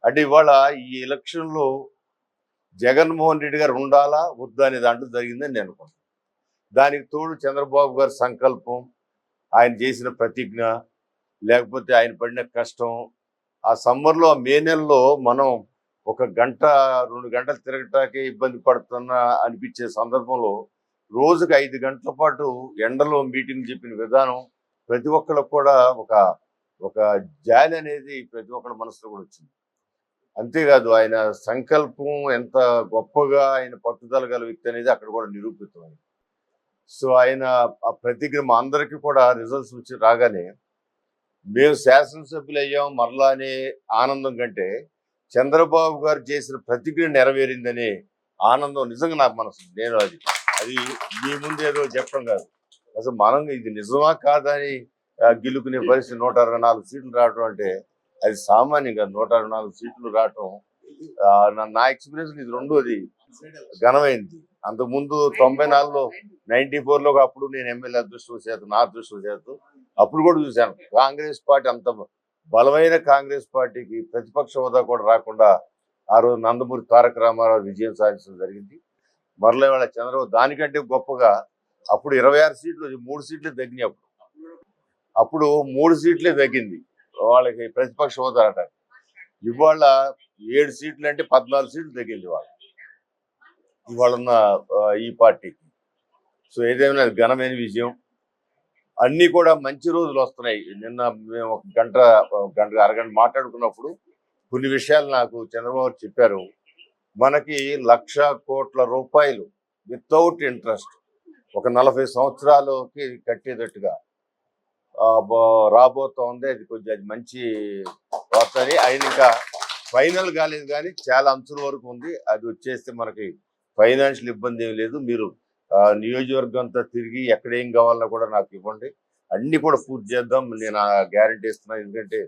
అంటే ఇవాళ ఈ ఎలక్షన్‌లో జగన్మోహన్ రెడ్డి గారు ఉండాలా? వద్దా? అనే దాంట్లో జరిగిందని నేను అనుకుంటున్నాను. దానికి తోడు చంద్రబాబు గారి సంకల్పం, ఆయన చేసిన ప్రతిజ్ఞ, లేకపోతే ఆయన పడిన కష్టం. ఆ సమ్మర్‌లో ఆ మే నెలలో మనం ఒక గంట, 2 గంటలు తిరగటానికి ఇబ్బంది పడుతున్నా అనిపించే సందర్భంలో రోజుకి 5 గంటల పాటు ఎండలో మీటింగ్ చెప్పిన విధానం ప్రతి ఒక్కళ్ళకి కూడా ఒక ఒక జాలి అనేది ప్రతి ఒక్కళ్ళ మనసులో కూడా వచ్చింది. అంతేకాదు ఆయన సంకల్పం ఎంత గొప్పగా ఆయన పట్టుదల గల వ్యక్తి అనేది అక్కడ కూడా నిరూపితమైంది. సో ఆయన ఆ ప్రతిజ్ఞ మా అందరికీ కూడా రిజల్ట్స్ వచ్చి రాగానే మేము శాసనసభ్యులు అయ్యాం మరలా అనే ఆనందం కంటే చంద్రబాబు గారు చేసిన ప్రతిజ్ఞ నెరవేరిందనే ఆనందం నిజంగా నాకు మనసు నేను అది అది మీ ముందు ఏదో చెప్పడం కాదు. అసలు మనం ఇది నిజమా కాదని గెలుకునే పరిస్థితి 164 సీట్లు రావడం అంటే అది సామాన్యంగా 164 సీట్లు రావటం నా ఎక్స్పీరియన్స్ ఇది రెండోది ఘనమైంది. అంతకుముందు 94లో 94లో అప్పుడు నేను ఎమ్మెల్యే అదృష్టవశాత్తు నా అదృష్టవశాత్తు అప్పుడు కూడా చూశాను. కాంగ్రెస్ పార్టీ అంత బలమైన కాంగ్రెస్ పార్టీకి ప్రతిపక్ష హోదా కూడా రాకుండా ఆ రోజు నందమూరి తారక రామారావు విజయం సాధించడం జరిగింది. మరలా ఇవాళ చంద్రబాబు దానికంటే గొప్పగా అప్పుడు 26 సీట్లు 3 సీట్లే తగ్గినాయి. అప్పుడు 3 సీట్లే తగ్గింది వాళ్ళకి ప్రతిపక్ష హోదా రావడానికి. ఇవాళ 7 సీట్లు అంటే 14 సీట్లు తగ్గింది ఇవాళ ఉన్న ఈ పార్టీకి. సో ఏదేమైనా అది ఘనమైన విజయం. అన్ని కూడా మంచి రోజులు వస్తున్నాయి. నిన్న మేము ఒక గంట అరగంట మాట్లాడుకున్నప్పుడు కొన్ని విషయాలు నాకు చంద్రబాబు చెప్పారు. మనకి 1,00,000 కోట్ల రూపాయలు వితౌట్ ఇంట్రెస్ట్ ఒక 40 సంవత్సరాలకి కట్టేటట్టుగా రాబోతోంది. అది కొంచెం అది మంచి వార్త అని ఆయన ఇంకా ఫైనల్ కాలేదు కానీ చాలా అంచుల వరకు ఉంది. అది వచ్చేస్తే మనకి ఫైనాన్షియల్ ఇబ్బంది ఏం లేదు. మీరు నియోజకవర్గం అంతా తిరిగి ఎక్కడ ఏం కావాలన్నా కూడా నాకు ఇవ్వండి, అన్ని కూడా పూర్తి చేద్దాం, నేను గ్యారంటీ ఇస్తున్నాను. ఎందుకంటే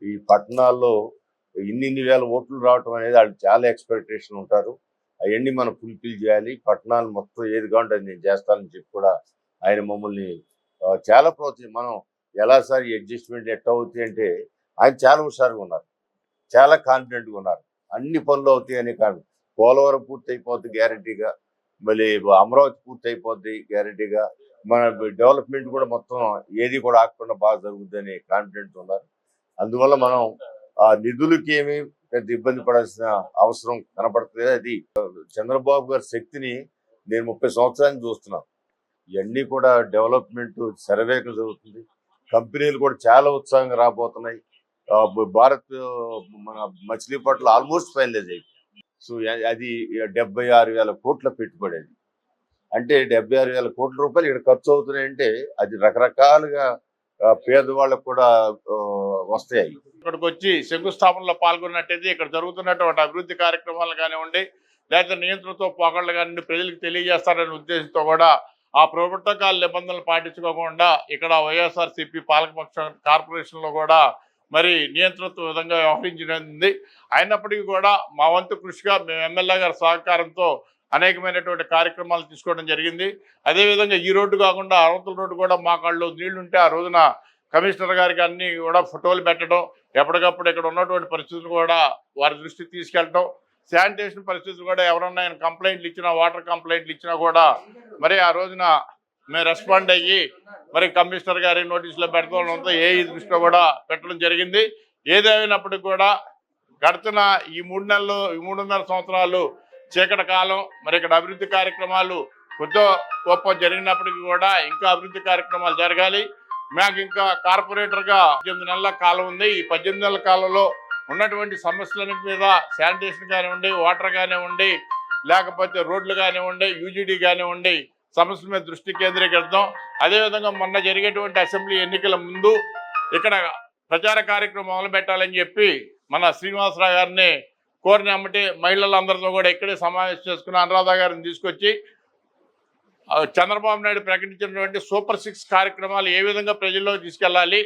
ఈ పట్టణాల్లో ఇన్ని వేల ఓట్లు రావటం అనేది వాళ్ళు చాలా ఎక్స్పెక్టేషన్ ఉంటారు. అవన్నీ మనం ఫుల్ఫిల్ చేయాలి. పట్టణాలు మొత్తం ఏది కావాలంటే అది నేను చేస్తానని చెప్పి కూడా ఆయన మమ్మల్ని చాలా మనం ఎలా సార్ ఈ అడ్జస్ట్మెంట్ ఎట్లా అవుతాయి అంటే ఆయన చాలా హుషారుగా ఉన్నారు, చాలా కాన్ఫిడెంట్గా ఉన్నారు. అన్ని పనులు అవుతాయని కాదు. పోలవరం పూర్తి అయిపోద్ది గ్యారంటీగా, మళ్ళీ అమరావతి పూర్తి అయిపోద్ది గ్యారంటీగా, మన డెవలప్మెంట్ కూడా మొత్తం ఏది కూడా ఆగకుండా బాగా జరుగుద్దని కాన్ఫిడెంట్ ఉన్నారు. అందువల్ల మనం ఆ నిధులకి ఏమి పెద్ద ఇబ్బంది పడాల్సిన అవసరం కనపడుతుంది. అది చంద్రబాబు గారి శక్తిని నేను 30 సంవత్సరానికి చూస్తున్నాను. ఇవన్నీ కూడా డెవలప్మెంట్ శరవేగం జరుగుతుంది. కంపెనీలు కూడా చాలా ఉత్సాహంగా రాబోతున్నాయి. భారత్ మన మచిలీపట్నంలో ఆల్మోస్ట్ ఫైనలైజ్ అయిపోయింది. సో అది 76,000 కోట్ల పెట్టుబడి. అది అంటే 76,000 కోట్ల రూపాయలు ఇక్కడ ఖర్చు అవుతున్నాయంటే అది రకరకాలుగా పేదవాళ్ళకు కూడా వస్తాయి. ఇక్కడికి వచ్చి శంకుస్థాపనలో పాల్గొన్నట్టయితే ఇక్కడ జరుగుతున్నటువంటి అభివృద్ధి కార్యక్రమాలు కానివ్వండి, లేకపోతే నియంత్రణతో పోకళ్ళు కానివ్వండి ప్రజలకు తెలియజేస్తారనే ఉద్దేశంతో కూడా ఆ ప్రోటోకాల్ నిబంధనలు పాటించుకోకుండా ఇక్కడ వైఎస్ఆర్సీపీ పాలకపక్ష కార్పొరేషన్లో కూడా మరి నియంత్రణతో విధంగా వ్యవహరించింది. అయినప్పటికీ కూడా మా వంతు కృషిగా మేము ఎమ్మెల్యే గారి సహకారంతో అనేకమైనటువంటి కార్యక్రమాలు తీసుకోవడం జరిగింది. అదేవిధంగా ఈ రోడ్డు కాకుండా అరవతల రోడ్డు కూడా మా కాళ్ళు నీళ్లుంటే ఆ రోజున కమిషనర్ గారికి అన్ని కూడా ఫోటోలు పెట్టడం, ఎప్పటికప్పుడు ఇక్కడ ఉన్నటువంటి పరిస్థితులు కూడా వారి దృష్టికి తీసుకెళ్ళటం, శానిటేషన్ పరిస్థితులు కూడా ఎవరన్నా ఆయన కంప్లైంట్లు ఇచ్చినా, వాటర్ కంప్లైంట్లు ఇచ్చినా కూడా మరి ఆ రోజున మేము రెస్పాండ్ అయ్యి మరి కమిషనర్ గారి నోటీసులో పెడతాంతో ఏ దృష్టిలో కూడా పెట్టడం జరిగింది. ఏదైనప్పటికీ కూడా గడుతున్న ఈ 3.5 సంవత్సరాలు చీకటి కాలం, మరి ఇక్కడ అభివృద్ధి కార్యక్రమాలు కొద్ది గొప్ప జరిగినప్పటికీ కూడా ఇంకా అభివృద్ధి కార్యక్రమాలు జరగాలి. మాకు ఇంకా కార్పొరేటర్గా 18 నెలల కాలం ఉంది. ఈ 18 నెలల కాలంలో ఉన్నటువంటి సమస్యలన్నింటి మీద శానిటేషన్ కానివ్వండి, వాటర్ కానివ్వండి, లేకపోతే రోడ్లు కానివ్వండి, యూజీడీ కానివ్వండి, సమస్యల మీద దృష్టి కేంద్రీకరిద్దాం. అదేవిధంగా మొన్న జరిగేటువంటి అసెంబ్లీ ఎన్నికల ముందు ఇక్కడ ప్రచార కార్యక్రమం మొదలు పెట్టాలని చెప్పి మన శ్రీనివాసరావు గారిని కోరినమ్మటి మహిళలందరితో కూడా ఇక్కడే సమావేశం చేసుకున్న అనురాధ గారిని తీసుకొచ్చి చంద్రబాబు నాయుడు ప్రకటించినటువంటి సూపర్ 6 కార్యక్రమాలు ఏ విధంగా ప్రజల్లోకి తీసుకెళ్ళాలి,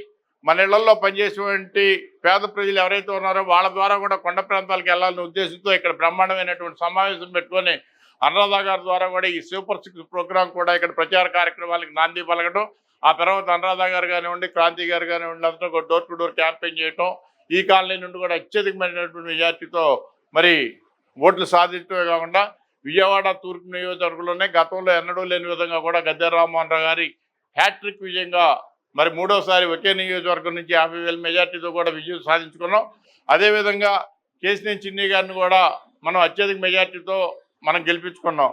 మన ఇళ్లలో పనిచేసేటువంటి పేద ప్రజలు ఎవరైతే ఉన్నారో వాళ్ళ ద్వారా కూడా కొండ ప్రాంతాలకు వెళ్ళాలనే ఉద్దేశంతో ఇక్కడ బ్రహ్మాండమైనటువంటి సమావేశం పెట్టుకొని అనురాధ గారి ద్వారా కూడా ఈ సూపర్ 6 ప్రోగ్రాం కూడా ఇక్కడ ప్రచార కార్యక్రమాలకు నాంది పలకడం, ఆ తర్వాత అనురాధ గారు కానివ్వండి, క్రాంతి గారు కానివ్వండి, అంతా డోర్ టు డోర్ క్యాంపెయిన్ చేయటం, ఈ కాలనీ నుండి కూడా అత్యధికమైనటువంటి మెజార్టీతో మరి ఓట్లు సాధించడమే కాకుండా విజయవాడ తూర్పు నియోజకవర్గంలోనే గతంలో ఎన్నడూ లేని విధంగా కూడా గద్దె రామ్మోహన్ రావు గారి హ్యాట్రిక్ విజయంగా మరి మూడోసారి ఒకే నియోజకవర్గం నుంచి 50,000 మెజార్టీతో కూడా విజయం సాధించుకున్నాం. అదేవిధంగా కేసినేని చిన్ని గారిని కూడా మనం అత్యధిక మెజార్టీతో మనం గెలిపించుకున్నాం.